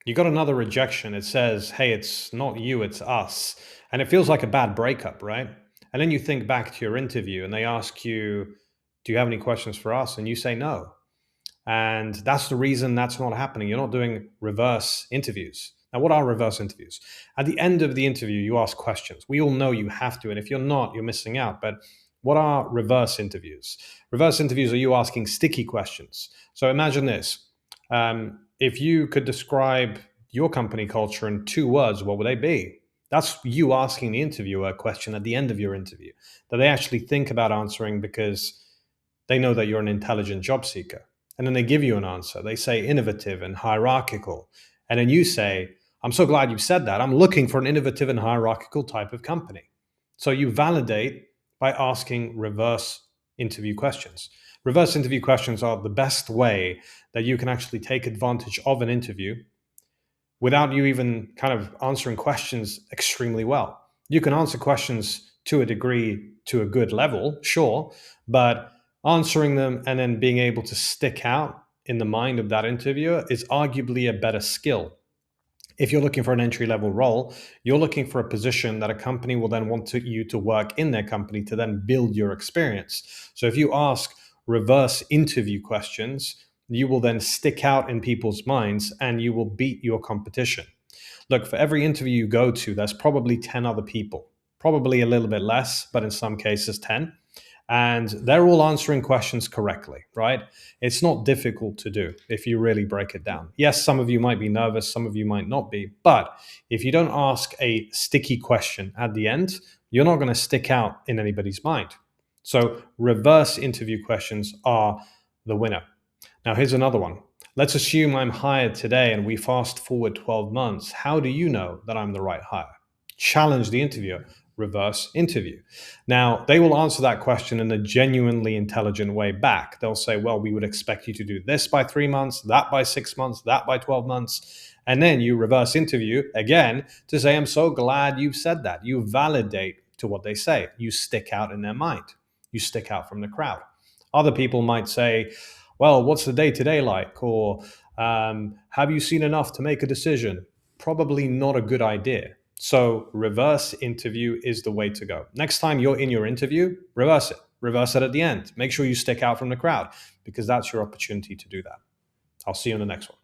You got another rejection. It says, hey, it's not you, it's us. And it feels like a bad breakup, right? And then you think back to your interview and they ask you, do you have any questions for us? And you say no. And that's the reason that's not happening. You're not doing reverse interviews. Now, what are reverse interviews? At the end of the interview, you ask questions. We all know you have to. And if you're not, you're missing out. But what are reverse interviews? Reverse interviews are you asking sticky questions. So imagine this. If you could describe your company culture in 2 words, what would they be? That's you asking the interviewer a question at the end of your interview that they actually think about answering because they know that you're an intelligent job seeker. And then they give you an answer. They say innovative and hierarchical. And then you say, I'm so glad you said that. I'm looking for an innovative and hierarchical type of company. So you validate by asking reverse interview questions. Reverse interview questions are the best way that you can actually take advantage of an interview without you even kind of answering questions extremely well. You can answer questions to a degree, to a good level, sure, but answering them and then being able to stick out in the mind of that interviewer is arguably a better skill. If you're looking for an entry level role, you're looking for a position that a company will then want you to work in their company to then build your experience. So if you ask reverse interview questions, you will then stick out in people's minds and you will beat your competition. Look, for every interview you go to, there's probably 10 other people, probably a little bit less, but in some cases 10. And they're all answering questions correctly, right? It's not difficult to do if you really break it down. Yes, some of you might be nervous, some of you might not be, but if you don't ask a sticky question at the end, you're not going to stick out in anybody's mind. So reverse interview questions are the winner. Now, here's another one. Let's assume I'm hired today and we fast forward 12 months. How do you know that I'm the right hire? Challenge the interviewer, reverse interview. Now, they will answer that question in a genuinely intelligent way back. They'll say, well, we would expect you to do this by 3 months, that by 6 months, that by 12 months. And then you reverse interview again to say, I'm so glad you've said that. You validate to what they say. You stick out in their mind. You stick out from the crowd. Other people might say, well, what's the day to day like? Or have you seen enough to make a decision? Probably not a good idea. So reverse interview is the way to go. Next time you're in your interview, reverse it. Reverse it at the end. Make sure you stick out from the crowd because that's your opportunity to do that. I'll see you in the next one.